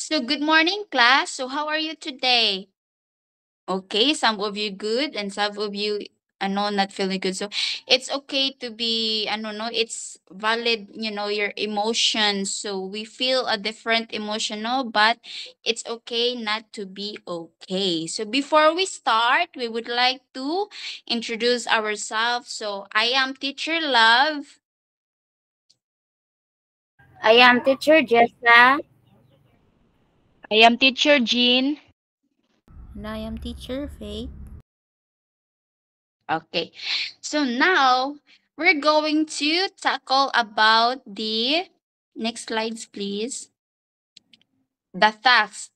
So good morning, class. So how are you today? Okay, some of you good and some of you not feeling good. So it's okay to be no, it's valid, your emotions. So we feel a different emotional, but it's okay not to be okay. So before we start, we would like to introduce ourselves. So I am Teacher Love. I am teacher Jessa. I am teacher Jean. And I am teacher Faith. Okay. So now we're going to tackle about the next slides, please. The task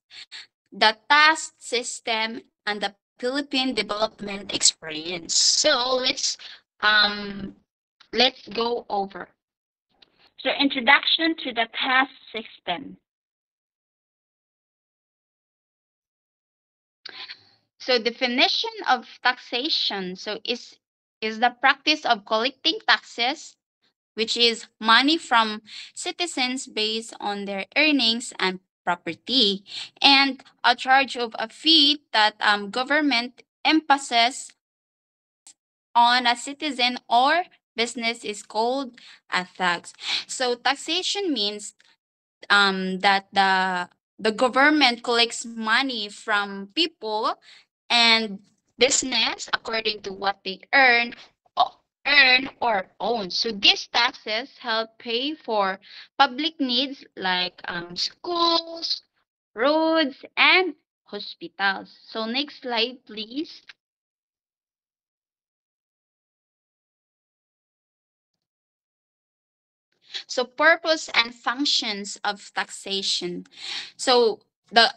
system and the Philippine development experience. So let's go over. So introduction to the task system. So definition of taxation. So is the practice of collecting taxes, which is money from citizens based on their earnings and property, and a charge of a fee that government imposes on a citizen or business is called a tax. So taxation means that the government collects money from people and business according to what they earn or own. So these taxes help pay for public needs like schools, roads, and hospitals. So next slide, please. So purpose and functions of taxation. So the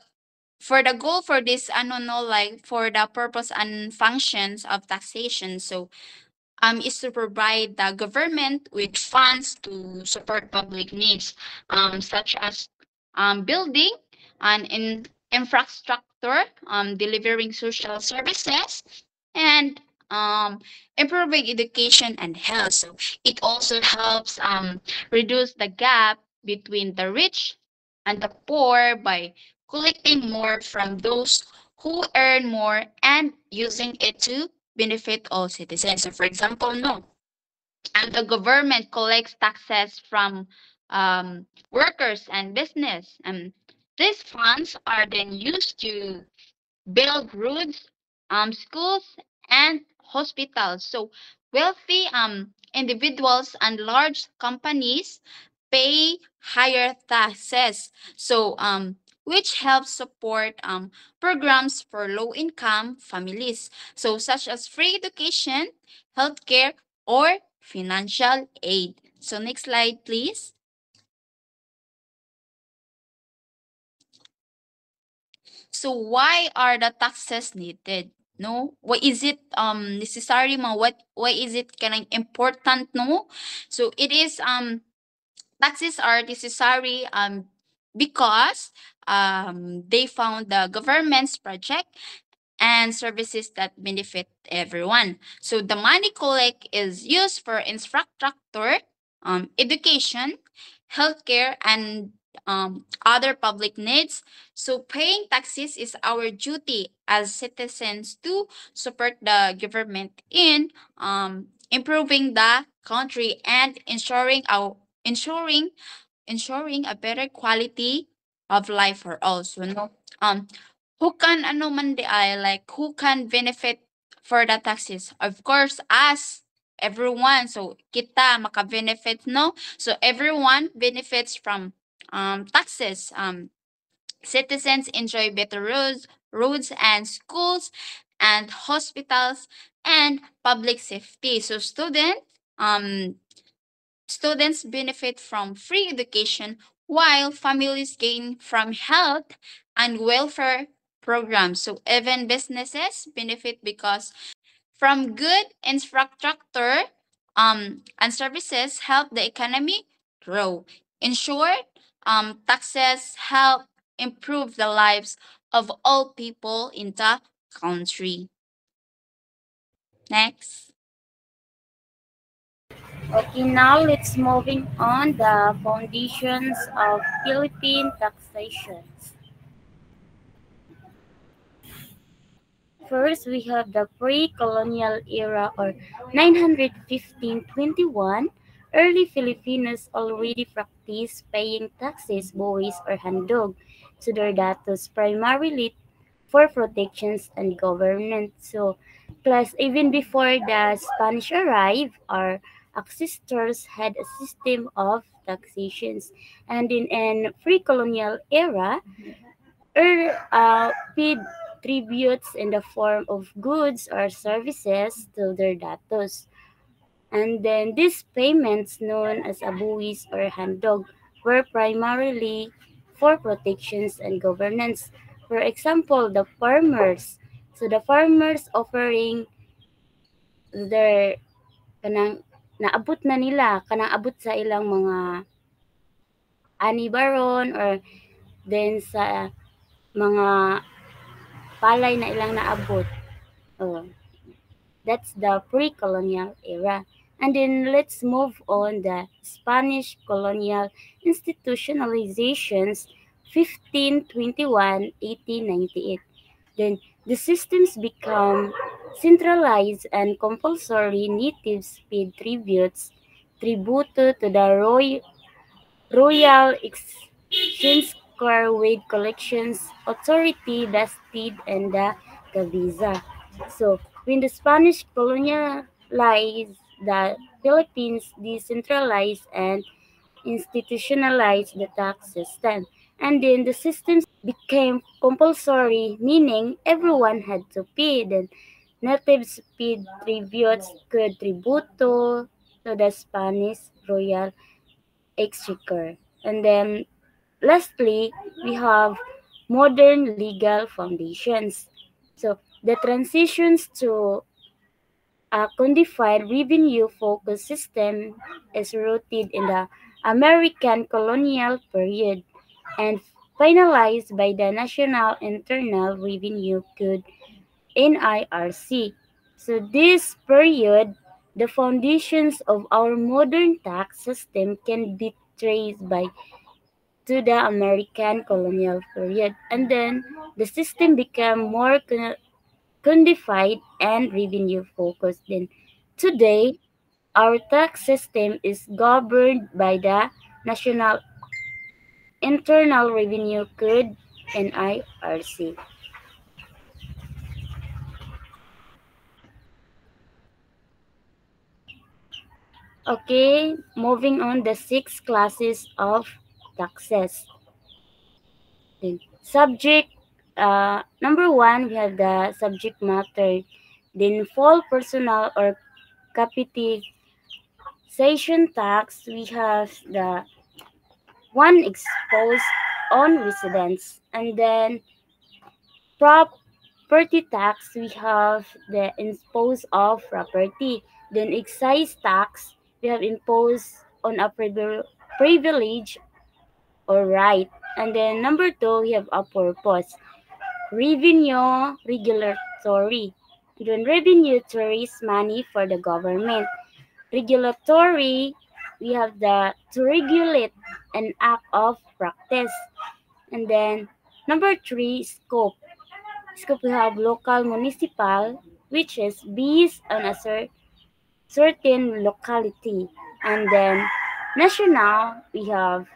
for the goal for this no, like for the purpose and functions of taxation, so is to provide the government with funds to support public needs, such as building and infrastructure, delivering social services, and improving education and health. So it also helps reduce the gap between the rich and the poor by collecting more from those who earn more and using it to benefit all citizens. So, for example, no, and the government collects taxes from workers and business, and these funds are then used to build roads, schools, and hospitals. So wealthy individuals and large companies pay higher taxes. So which helps support programs for low income families. So such as free education, healthcare, or financial aid. So next slide, please. So why are the taxes needed? No, why is it necessary? Why is it kind of important? No, so it is taxes are necessary because they found the government's project and services that benefit everyone. So the money collect is used for infrastructure, education, healthcare, and other public needs. So paying taxes is our duty as citizens to support the government in improving the country and ensuring ensuring a better quality of life for all. So no, who can man di ay, like who can benefit for the taxes? Of course, us, everyone. So kita maka-benefit, no? So everyone benefits from taxes. Citizens enjoy better roads and schools and hospitals and public safety. So students benefit from free education while families gain from health and welfare programs. So even businesses benefit because from good infrastructure and services help the economy grow. In short, taxes help improve the lives of all people in the country. Next. Okay, now let's moving on the foundations of Philippine taxation. First, we have the pre-colonial era or 915-21. Early Filipinos already practiced paying taxes, buwis, or handog to their datos, primarily for protections and governance. So, plus even before the Spanish arrived, our ancestors had a system of taxations. And in an pre-colonial era, paid tributes in the form of goods or services to their datos. And then these payments, known as abuis or handog, were primarily for protections and governance. For example, the farmers. So the farmers offering their kanang naabot na nila, kanang abot sa ilang mga ani baron or then sa mga palay na ilang naabot. That's the pre-colonial era. And then let's move on the Spanish colonial institutionalizations 1521-1898. Then the systems become centralized and compulsory. Natives paid tributes, tributo to the Royal Exchange Square with collections authority vested in the Cavisa. So, when the Spanish colonialized the Philippines, decentralized and institutionalized the tax system. And then the systems became compulsory, meaning everyone had to pay. Then natives paid tributes, could tributo to the Spanish Royal Exchequer. And then lastly, we have modern legal foundations. So the transitions to a codified revenue-focused system is rooted in the American colonial period and finalized by the National Internal Revenue Code (NIRC). So this period, the foundations of our modern tax system can be traced by to the American colonial period, and then the system became more codified and revenue focused. Then today, our tax system is governed by the National Internal Revenue Code (NIRC). Okay, moving on the 6 classes of taxes. Then subject number 1, we have the subject matter. Then full personal or capitalization tax, we have the one exposed on residence. And then property tax, we have the imposed of property. Then excise tax, we have imposed on a privilege or right. And then number 2, we have a purpose. Revenue regulatory. Then revenue to raise money for the government. Regulatory, we have the to regulate an act of practice. And then number 3, scope. Scope, we have local municipal, which is based on a certain locality. And then national, we have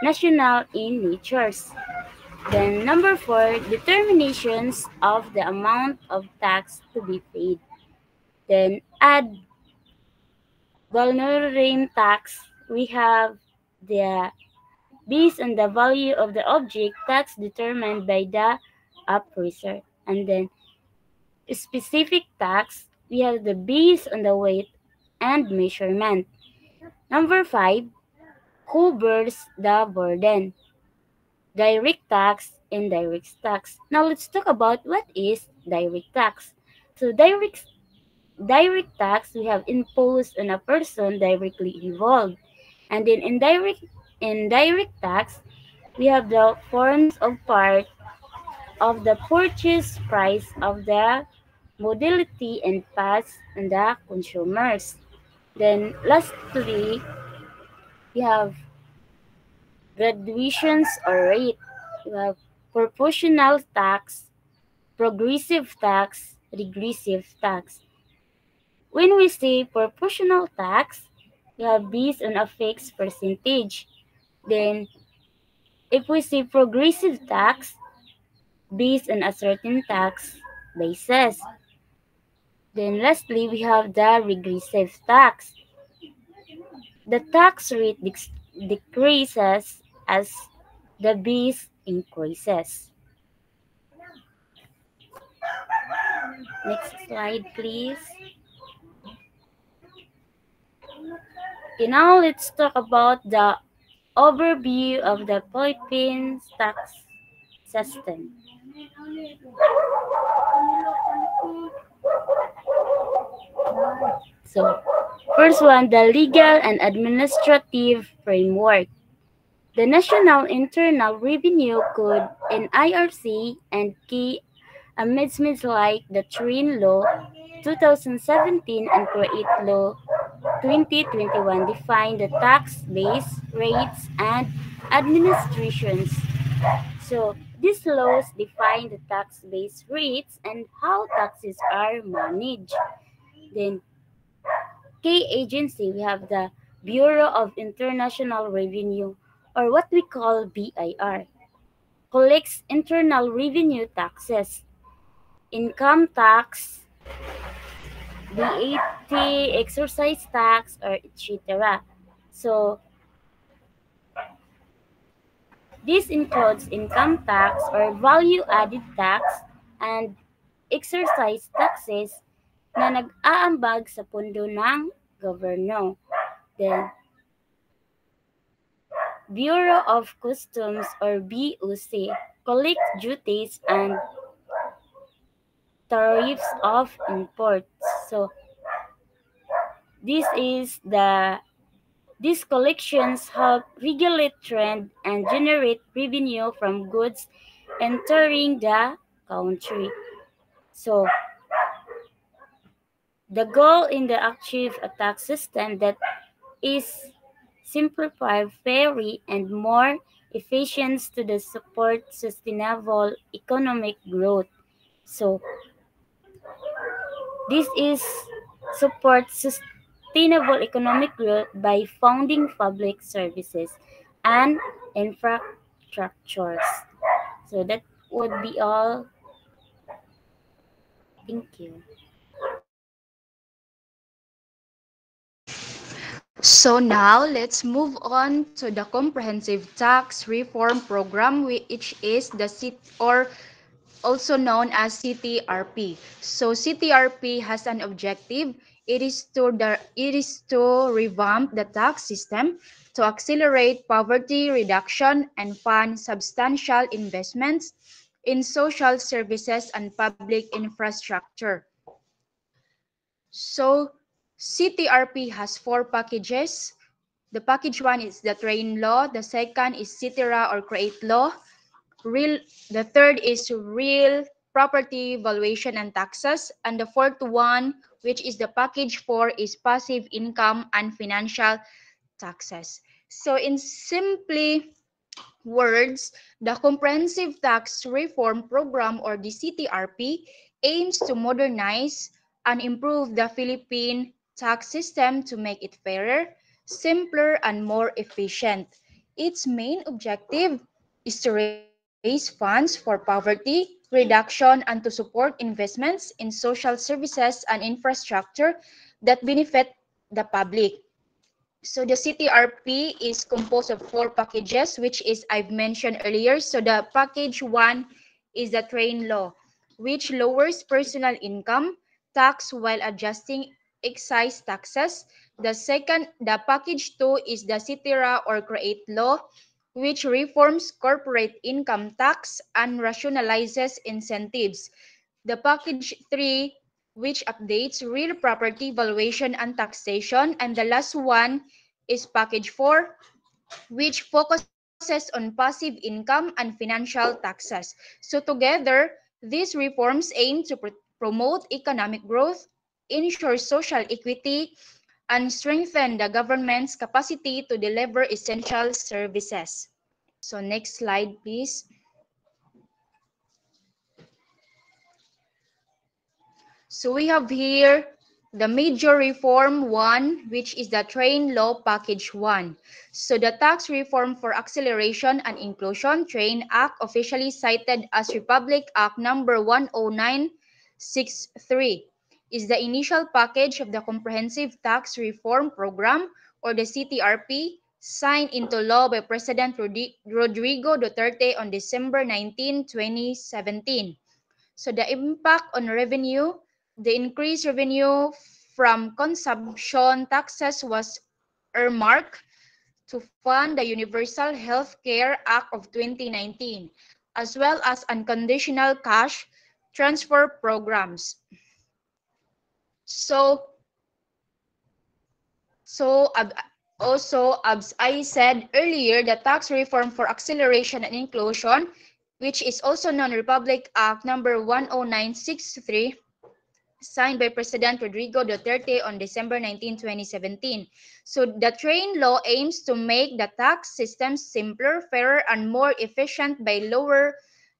national in natures. Then number 4, determinations of the amount of tax to be paid. Then ad valorem tax, we have the based on the value of the object, tax determined by the appraiser. And then specific tax, we have the based on the weight and measurement. Number 5, who bears the burden? Direct tax, indirect tax. Now let's talk about what is direct tax. So direct tax, we have imposed on a person directly involved. And then indirect tax, we have the forms of part of the purchase price of the modality and pass on the consumers. Then lastly, we have graduations or rate. We have proportional tax, progressive tax, regressive tax. When we say proportional tax, we have based on a fixed percentage. Then, if we say progressive tax, based on a certain tax basis. Then lastly, we have the regressive tax. The tax rate decreases as the base increases. Next slide, please. Okay, now let's talk about the overview of the Philippines tax system. So, first one, the legal and administrative framework. The National Internal Revenue Code, NIRC, and key amendments like the Train Law 2017 and Create Law 2021 define the tax base, rates, and administrations. So, these laws define the tax base rates and how taxes are managed. Then, key agency, we have the Bureau of International Revenue, or what we call BIR, collects internal revenue taxes, income tax, VAT, exercise tax, or etc. So, this includes income tax or value added tax and exercise taxes na nag-aambag sa pondo ng gobyerno. Then, Bureau of Customs or BUC collects duties and tariffs of imports. So these collections help regulate trend and generate revenue from goods entering the country. So the goal in the achieve a tax system that is simplified, fair, and more efficient to the support sustainable economic growth. So this is support sustainable economic growth by funding public services and infrastructures. So that would be all. Thank you. So now let's move on to the comprehensive tax reform program, which is the also known as CTRP. So CTRP has an objective. It is to revamp the tax system to accelerate poverty reduction and fund substantial investments in social services and public infrastructure. So CTRP has four packages. The package one is the train law. The second is CITIRA or create law. The third is real property valuation and taxes. And the fourth one, which is the package four, is passive income and financial taxes. So in simply words, the Comprehensive Tax Reform Program or the CTRP aims to modernize and improve the Philippine tax system to make it fairer, simpler, and more efficient. Its main objective is to raise funds for poverty reduction and to support investments in social services and infrastructure that benefit the public. So the CTRP is composed of four packages, which is I've mentioned earlier. So the package one is the train law, which lowers personal income tax while adjusting excise taxes. The package two is the CITIRA or create law, which reforms corporate income tax and rationalizes incentives. The package three, which updates real property valuation and taxation. And the last one is package 4, which focuses on passive income and financial taxes. So together, these reforms aim to promote economic growth, ensure social equity, and strengthen the government's capacity to deliver essential services. So next slide, please. So we have here the major reform one, which is the Train Law Package 1. So the Tax Reform for Acceleration and Inclusion Train Act, officially cited as Republic Act number 10963, is the initial package of the Comprehensive Tax Reform Program, or the CTRP, signed into law by President Rodrigo Duterte on December 19, 2017. So the impact on revenue, the increased revenue from consumption taxes was earmarked to fund the Universal Health Care Act of 2019, as well as unconditional cash transfer programs. So, so as I said earlier, the tax reform for acceleration and inclusion, which is also known Republic Act number 10963, signed by President Rodrigo Duterte on December 19, 2017. So the train law aims to make the tax system simpler, fairer, and more efficient by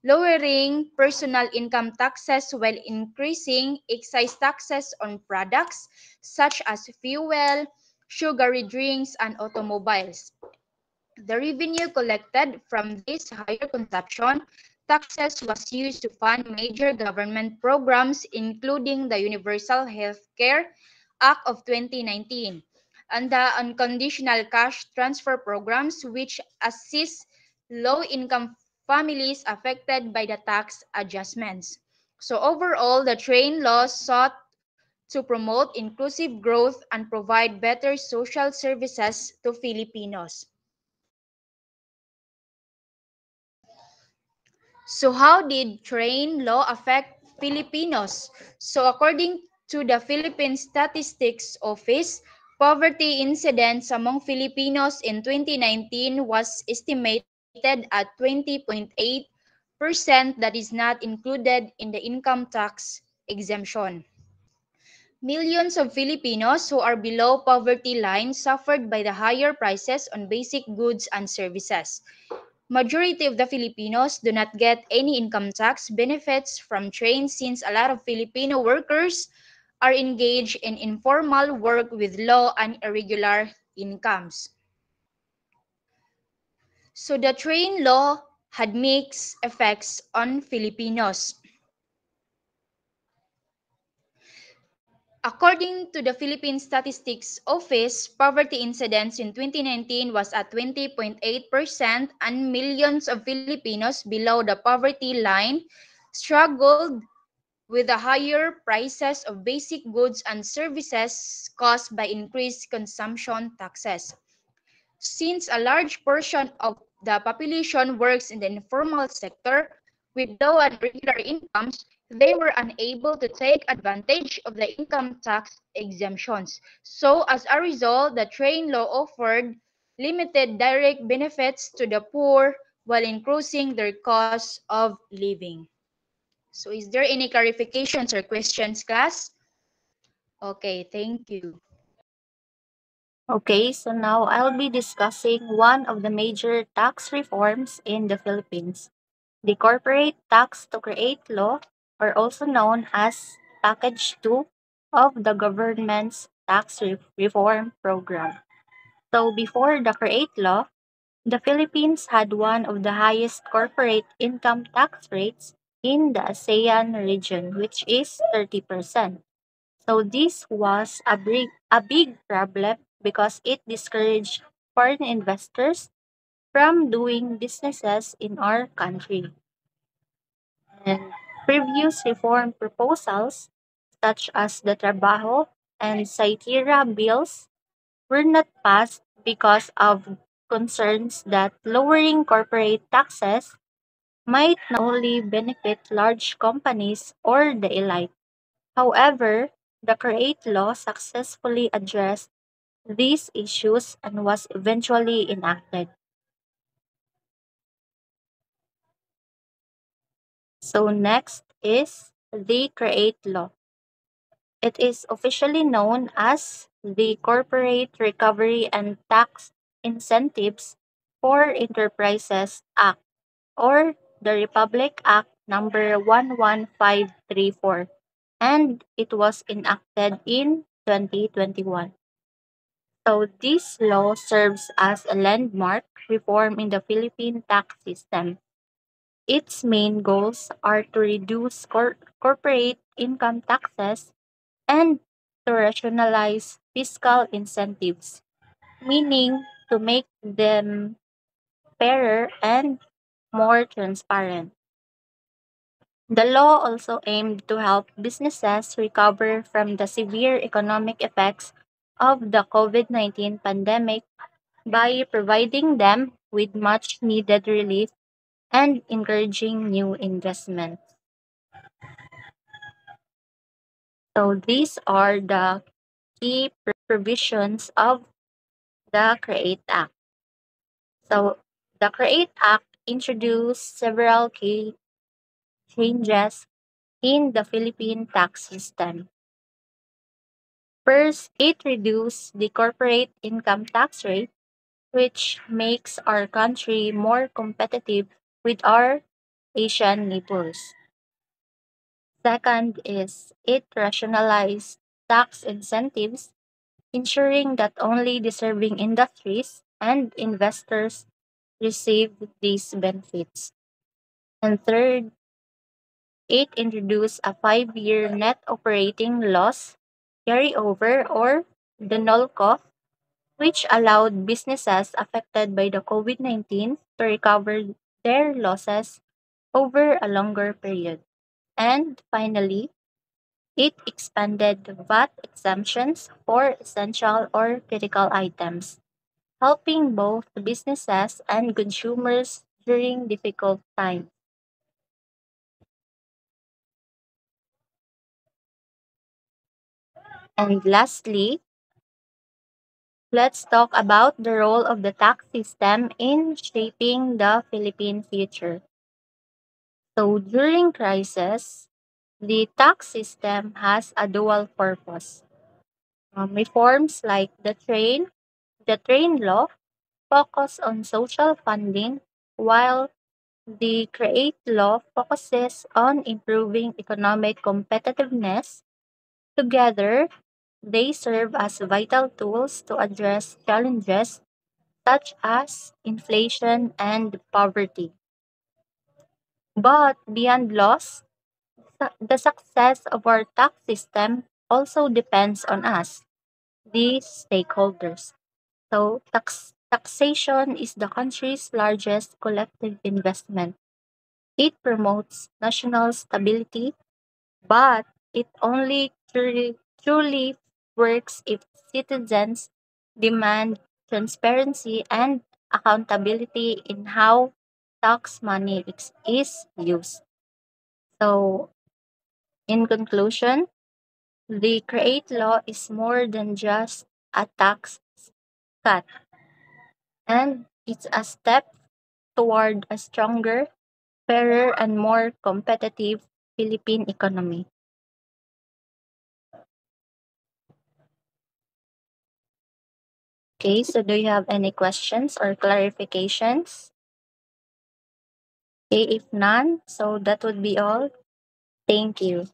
lowering personal income taxes while increasing excise taxes on products such as fuel, sugary drinks, and automobiles. The revenue collected from this higher consumption taxes was used to fund major government programs, including the Universal Health Care Act of 2019 and the unconditional cash transfer programs, which assist low-income families affected by the tax adjustments. So overall, the train law sought to promote inclusive growth and provide better social services to Filipinos. So how did train law affect Filipinos? So according to the Philippine Statistics Office, poverty incidence among Filipinos in 2019 was estimated at 20.8% that is not included in the income tax exemption. Millions of Filipinos who are below poverty line suffered by the higher prices on basic goods and services. Majority of the Filipinos do not get any income tax benefits from trains since a lot of Filipino workers are engaged in informal work with low and irregular incomes. So the train law had mixed effects on Filipinos. According to the Philippine Statistics Office, poverty incidence in 2019 was at 20.8% and millions of Filipinos below the poverty line struggled with the higher prices of basic goods and services caused by increased consumption taxes. Since a large portion of the population works in the informal sector with low and regular incomes, they were unable to take advantage of the income tax exemptions. So, as a result, the train law offered limited direct benefits to the poor while increasing their cost of living. So, is there any clarifications or questions, class? Okay, thank you. Okay, so now I'll be discussing one of the major tax reforms in the Philippines, the Corporate Tax to Create Law, or also known as Package 2 of the government's reform program. So before the Create Law, the Philippines had one of the highest corporate income tax rates in the ASEAN region, which is 30%. So this was a big problem because it discouraged foreign investors from doing businesses in our country. And previous reform proposals, such as the Trabajo and Saitira bills, were not passed because of concerns that lowering corporate taxes might not only benefit large companies or the elite. However, the Create Law successfully addressed these issues and was eventually enacted. So next is the Create Law. It is officially known as the Corporate Recovery and Tax Incentives for Enterprises Act, or the Republic Act number 11534. and it was enacted in 2021. So this law serves as a landmark reform in the Philippine tax system. Its main goals are to reduce corporate income taxes and to rationalize fiscal incentives, meaning to make them fairer and more transparent. The law also aimed to help businesses recover from the severe economic effects of the COVID-19 pandemic by providing them with much needed relief and encouraging new investments. So these are the key provisions of the CREATE Act. So the CREATE Act introduced several key changes in the Philippine tax system. First, it reduced the corporate income tax rate, which makes our country more competitive with our Asian neighbors. Second is it rationalized tax incentives, ensuring that only deserving industries and investors receive these benefits. And third, it introduced a 5-year net operating loss carryover or the NOLCO, which allowed businesses affected by the COVID-19 to recover their losses over a longer period. And finally, it expanded VAT exemptions for essential or critical items, helping both businesses and consumers during difficult times. And lastly, let's talk about the role of the tax system in shaping the Philippine future. So during crisis, the tax system has a dual purpose. Reforms like the train law focus on social funding, while the create law focuses on improving economic competitiveness. Together, they serve as vital tools to address challenges such as inflation and poverty. But beyond laws, the success of our tax system also depends on us, the stakeholders. So, taxation is the country's largest collective investment. It promotes national stability, but it only truly works if citizens demand transparency and accountability in how tax money is used. So, in conclusion, the CREATE law is more than just a tax cut, and it's a step toward a stronger, fairer, and more competitive Philippine economy. Okay, so do you have any questions or clarifications? Okay, if none, so that would be all. Thank you.